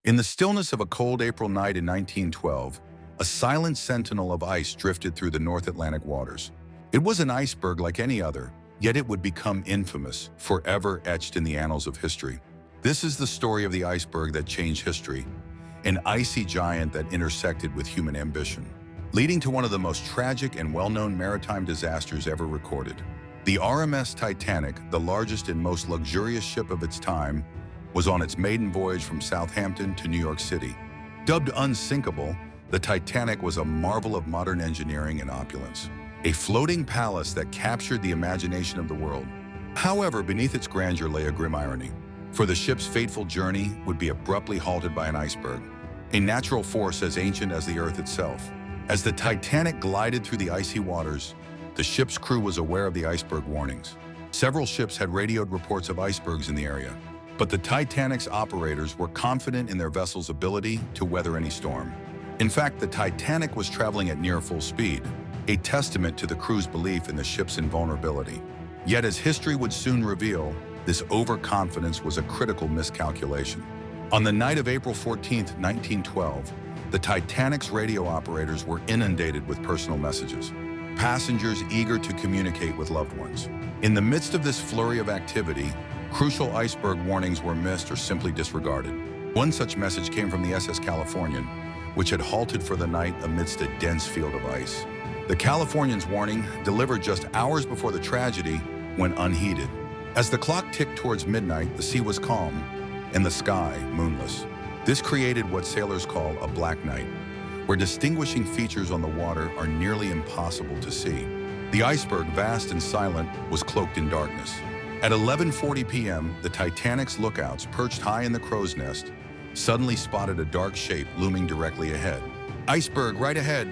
In the stillness of a cold April night in 1912, a silent sentinel of ice drifted through the North Atlantic waters. It was an iceberg like any other, yet it would become infamous, forever etched in the annals of history. This is the story of the iceberg that changed history, an icy giant that intersected with human ambition, leading to one of the most tragic and well-known maritime disasters ever recorded. The RMS Titanic, the largest and most luxurious ship of its time, was on its maiden voyage from Southampton to New York City. Dubbed unsinkable, the Titanic was a marvel of modern engineering and opulence, a floating palace that captured the imagination of the world. However, beneath its grandeur lay a grim irony, for the ship's fateful journey would be abruptly halted by an iceberg, a natural force as ancient as the Earth itself. As the Titanic glided through the icy waters, the ship's crew was aware of the iceberg warnings. Several ships had radioed reports of icebergs in the area, but the Titanic's operators were confident in their vessel's ability to weather any storm. In fact, the Titanic was traveling at near full speed, a testament to the crew's belief in the ship's invulnerability. Yet, as history would soon reveal, this overconfidence was a critical miscalculation. On the night of April 14, 1912, the Titanic's radio operators were inundated with personal messages, passengers eager to communicate with loved ones. In the midst of this flurry of activity, crucial iceberg warnings were missed or simply disregarded. One such message came from the SS Californian, which had halted for the night amidst a dense field of ice. The Californian's warning, delivered just hours before the tragedy, went unheeded. As the clock ticked towards midnight, the sea was calm and the sky moonless. This created what sailors call a black night, where distinguishing features on the water are nearly impossible to see. The iceberg, vast and silent, was cloaked in darkness. At 11:40 p.m., the Titanic's lookouts, perched high in the crow's nest, suddenly spotted a dark shape looming directly ahead. "Iceberg, right ahead,"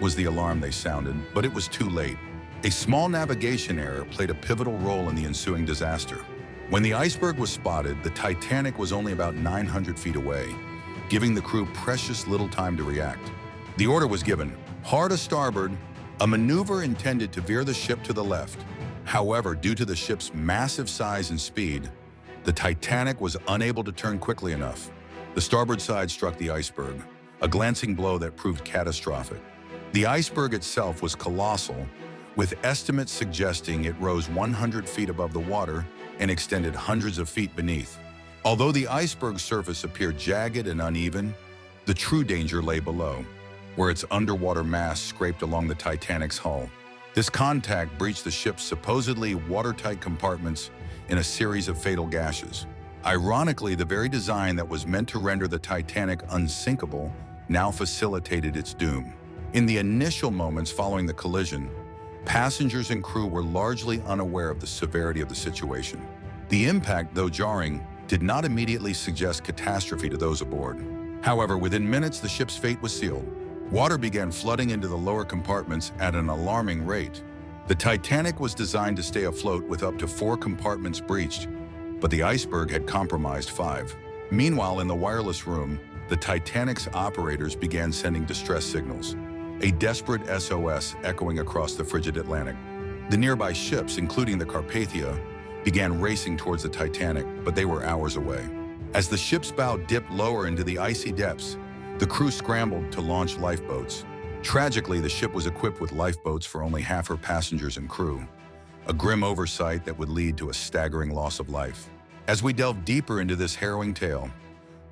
was the alarm they sounded, but it was too late. A small navigation error played a pivotal role in the ensuing disaster. When the iceberg was spotted, the Titanic was only about 900 feet away, giving the crew precious little time to react. The order was given: hard a starboard, a maneuver intended to veer the ship to the left. However, due to the ship's massive size and speed, the Titanic was unable to turn quickly enough. The starboard side struck the iceberg, a glancing blow that proved catastrophic. The iceberg itself was colossal, with estimates suggesting it rose 100 feet above the water and extended hundreds of feet beneath. Although the iceberg's surface appeared jagged and uneven, the true danger lay below, where its underwater mass scraped along the Titanic's hull. This contact breached the ship's supposedly watertight compartments in a series of fatal gashes. Ironically, the very design that was meant to render the Titanic unsinkable now facilitated its doom. In the initial moments following the collision, passengers and crew were largely unaware of the severity of the situation. The impact, though jarring, did not immediately suggest catastrophe to those aboard. However, within minutes, the ship's fate was sealed. Water began flooding into the lower compartments at an alarming rate. The Titanic was designed to stay afloat with up to 4 compartments breached, but the iceberg had compromised 5. Meanwhile, in the wireless room, the Titanic's operators began sending distress signals, a desperate SOS echoing across the frigid Atlantic. The nearby ships, including the Carpathia, began racing towards the Titanic, but they were hours away. As the ship's bow dipped lower into the icy depths, the crew scrambled to launch lifeboats. Tragically, the ship was equipped with lifeboats for only half her passengers and crew, a grim oversight that would lead to a staggering loss of life. As we delve deeper into this harrowing tale,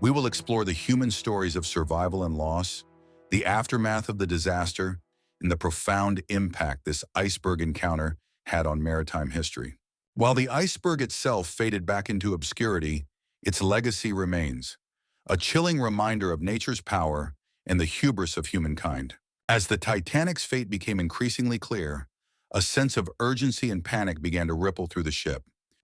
we will explore the human stories of survival and loss, the aftermath of the disaster, and the profound impact this iceberg encounter had on maritime history. While the iceberg itself faded back into obscurity, its legacy remains, a chilling reminder of nature's power and the hubris of humankind. As the Titanic's fate became increasingly clear, a sense of urgency and panic began to ripple through the ship.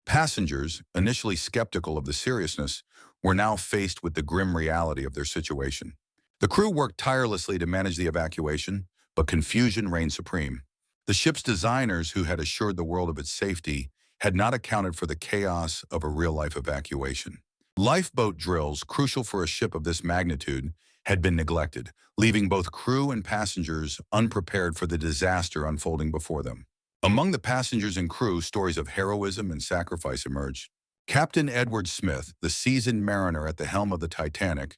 Passengers, initially skeptical of the seriousness, were now faced with the grim reality of their situation. The crew worked tirelessly to manage the evacuation, but confusion reigned supreme. The ship's designers, who had assured the world of its safety, had not accounted for the chaos of a real-life evacuation. Lifeboat drills, crucial for a ship of this magnitude, had been neglected, leaving both crew and passengers unprepared for the disaster unfolding before them. Among the passengers and crew, stories of heroism and sacrifice emerged. Captain Edward Smith, the seasoned mariner at the helm of the Titanic,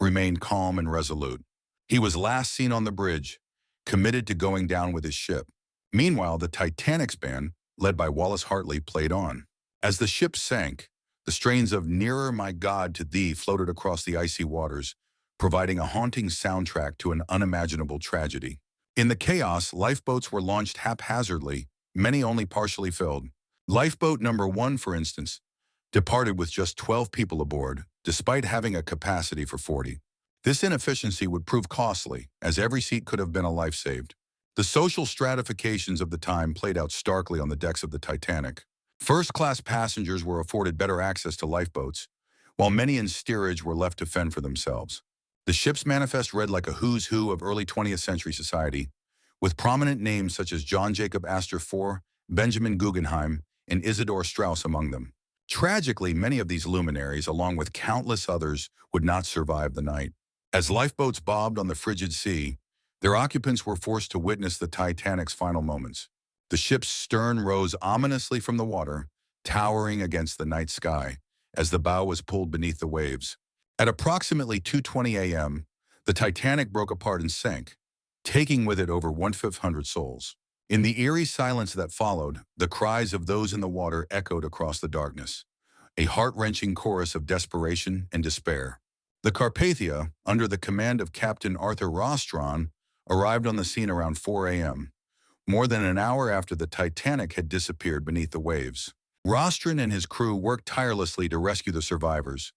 remained calm and resolute. He was last seen on the bridge, committed to going down with his ship. Meanwhile, the Titanic's band, led by Wallace Hartley, played on. As the ship sank, the strains of "Nearer, My God, to Thee" floated across the icy waters, providing a haunting soundtrack to an unimaginable tragedy. In the chaos, lifeboats were launched haphazardly, many only partially filled. Lifeboat number 1, for instance, departed with just 12 people aboard, despite having a capacity for 40. This inefficiency would prove costly, as every seat could have been a life saved. The social stratifications of the time played out starkly on the decks of the Titanic. First-class passengers were afforded better access to lifeboats, while many in steerage were left to fend for themselves. The ship's manifest read like a who's who of early 20th century society, with prominent names such as John Jacob Astor IV, Benjamin Guggenheim, and Isidor Straus among them. Tragically, many of these luminaries, along with countless others, would not survive the night. As lifeboats bobbed on the frigid sea, their occupants were forced to witness the Titanic's final moments. The ship's stern rose ominously from the water, towering against the night sky, as the bow was pulled beneath the waves. At approximately 2:20 a.m., the Titanic broke apart and sank, taking with it over 1,500 souls. In the eerie silence that followed, the cries of those in the water echoed across the darkness, a heart-wrenching chorus of desperation and despair. The Carpathia, under the command of Captain Arthur Rostron, arrived on the scene around 4 a.m., more than an hour after the Titanic had disappeared beneath the waves. Rostron and his crew worked tirelessly to rescue the survivors,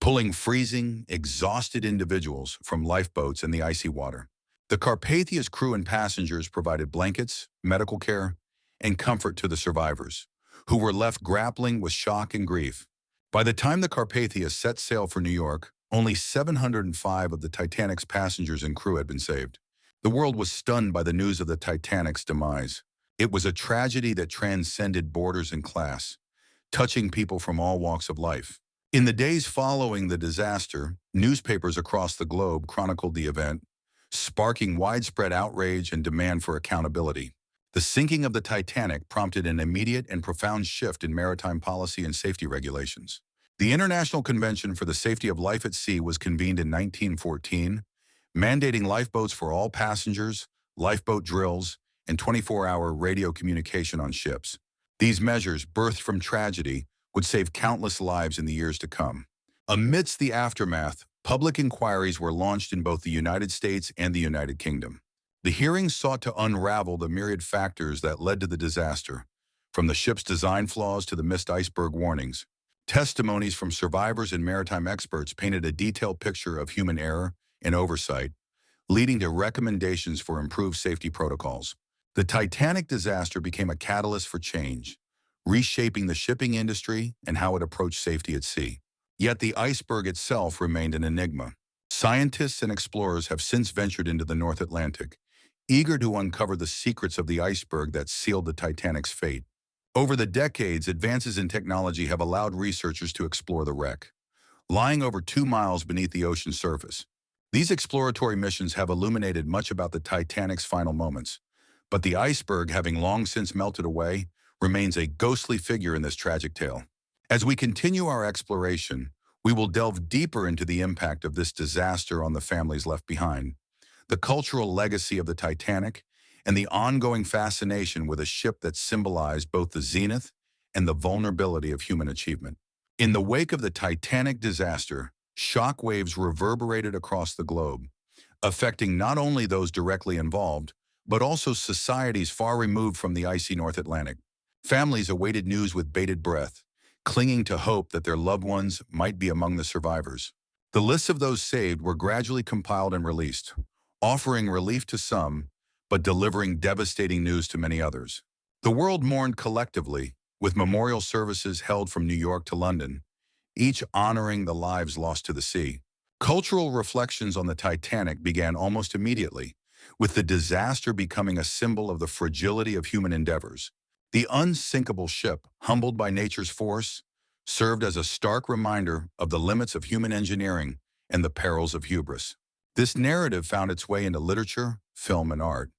pulling freezing, exhausted individuals from lifeboats in the icy water. The Carpathia's crew and passengers provided blankets, medical care, and comfort to the survivors, who were left grappling with shock and grief. By the time the Carpathia set sail for New York, only 705 of the Titanic's passengers and crew had been saved. The world was stunned by the news of the Titanic's demise. It was a tragedy that transcended borders and class, touching people from all walks of life. In the days following the disaster, newspapers across the globe chronicled the event, sparking widespread outrage and demand for accountability. The sinking of the Titanic prompted an immediate and profound shift in maritime policy and safety regulations. The International Convention for the Safety of Life at Sea was convened in 1914, mandating lifeboats for all passengers, lifeboat drills, and 24-hour radio communication on ships. These measures, birthed from tragedy, would save countless lives in the years to come. Amidst the aftermath, public inquiries were launched in both the United States and the United Kingdom. The hearings sought to unravel the myriad factors that led to the disaster, from the ship's design flaws to the missed iceberg warnings. Testimonies from survivors and maritime experts painted a detailed picture of human error and oversight, leading to recommendations for improved safety protocols. The Titanic disaster became a catalyst for change, reshaping the shipping industry and how it approached safety at sea. Yet the iceberg itself remained an enigma. Scientists and explorers have since ventured into the North Atlantic, eager to uncover the secrets of the iceberg that sealed the Titanic's fate. Over the decades, advances in technology have allowed researchers to explore the wreck, lying over 2 miles beneath the ocean's surface. These exploratory missions have illuminated much about the Titanic's final moments, but the iceberg, having long since melted away, remains a ghostly figure in this tragic tale. As we continue our exploration, we will delve deeper into the impact of this disaster on the families left behind, the cultural legacy of the Titanic, and the ongoing fascination with a ship that symbolized both the zenith and the vulnerability of human achievement. In the wake of the Titanic disaster, shockwaves reverberated across the globe, affecting not only those directly involved, but also societies far removed from the icy North Atlantic. Families awaited news with bated breath, clinging to hope that their loved ones might be among the survivors. The lists of those saved were gradually compiled and released, offering relief to some, but delivering devastating news to many others. The world mourned collectively, with memorial services held from New York to London, each honoring the lives lost to the sea. Cultural reflections on the Titanic began almost immediately, with the disaster becoming a symbol of the fragility of human endeavors. The unsinkable ship, humbled by nature's force, served as a stark reminder of the limits of human engineering and the perils of hubris. This narrative found its way into literature, film, and art,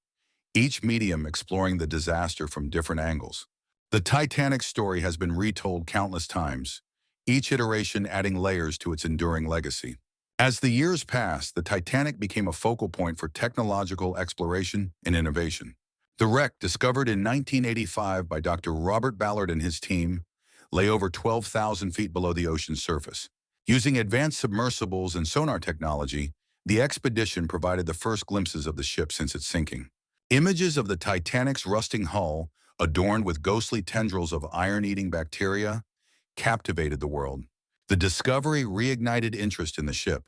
each medium exploring the disaster from different angles. The Titanic story has been retold countless times, each iteration adding layers to its enduring legacy. As the years passed, the Titanic became a focal point for technological exploration and innovation. The wreck, discovered in 1985 by Dr. Robert Ballard and his team, lay over 12,000 feet below the ocean's surface. Using advanced submersibles and sonar technology, the expedition provided the first glimpses of the ship since its sinking. Images of the Titanic's rusting hull, adorned with ghostly tendrils of iron-eating bacteria, captivated the world. The discovery reignited interest in the ship,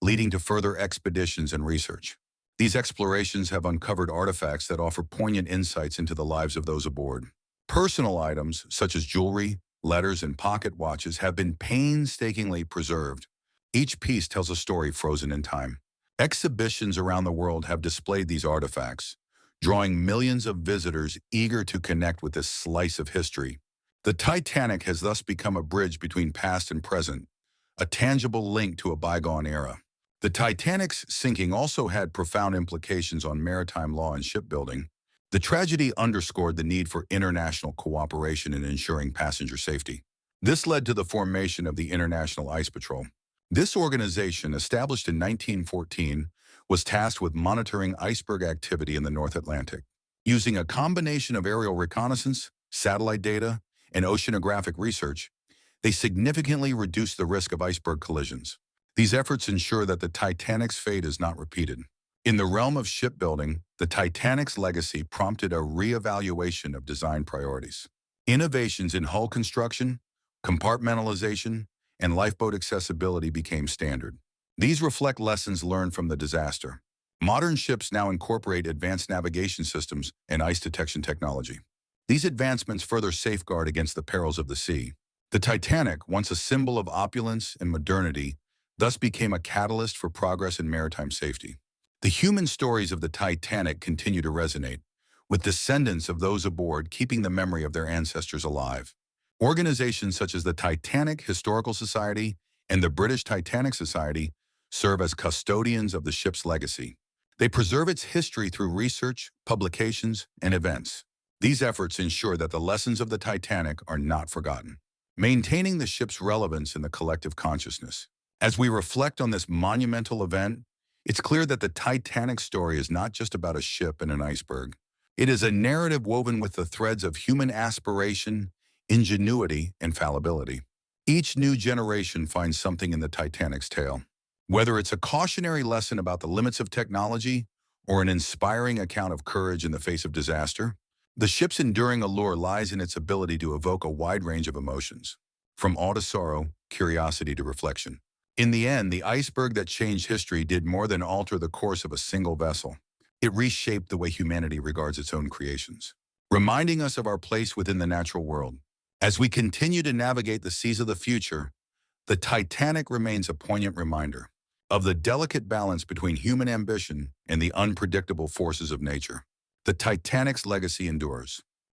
leading to further expeditions and research. These explorations have uncovered artifacts that offer poignant insights into the lives of those aboard. Personal items, such as jewelry, letters, and pocket watches, have been painstakingly preserved. Each piece tells a story frozen in time. Exhibitions around the world have displayed these artifacts, drawing millions of visitors eager to connect with this slice of history. The Titanic has thus become a bridge between past and present, a tangible link to a bygone era. The Titanic's sinking also had profound implications on maritime law and shipbuilding. The tragedy underscored the need for international cooperation in ensuring passenger safety. This led to the formation of the International Ice Patrol. This organization, established in 1914, was tasked with monitoring iceberg activity in the North Atlantic. Using a combination of aerial reconnaissance, satellite data, and oceanographic research, they significantly reduced the risk of iceberg collisions. These efforts ensure that the Titanic's fate is not repeated. In the realm of shipbuilding, the Titanic's legacy prompted a reevaluation of design priorities. Innovations in hull construction, compartmentalization, and lifeboat accessibility became standard. These reflect lessons learned from the disaster. Modern ships now incorporate advanced navigation systems and ice detection technology. These advancements further safeguard against the perils of the sea. The Titanic, once a symbol of opulence and modernity, thus became a catalyst for progress in maritime safety. The human stories of the Titanic continue to resonate, with descendants of those aboard keeping the memory of their ancestors alive. Organizations such as the Titanic Historical Society and the British Titanic Society serve as custodians of the ship's legacy. They preserve its history through research, publications, and events. These efforts ensure that the lessons of the Titanic are not forgotten, maintaining the ship's relevance in the collective consciousness. As we reflect on this monumental event, it's clear that the Titanic story is not just about a ship and an iceberg. It is a narrative woven with the threads of human aspiration, ingenuity, and fallibility. Each new generation finds something in the Titanic's tale. Whether it's a cautionary lesson about the limits of technology or an inspiring account of courage in the face of disaster, the ship's enduring allure lies in its ability to evoke a wide range of emotions, from awe to sorrow, curiosity to reflection. In the end, the iceberg that changed history did more than alter the course of a single vessel. It reshaped the way humanity regards its own creations, reminding us of our place within the natural world. As we continue to navigate the seas of the future, the Titanic remains a poignant reminder of the delicate balance between human ambition and the unpredictable forces of nature. The Titanic's legacy endures,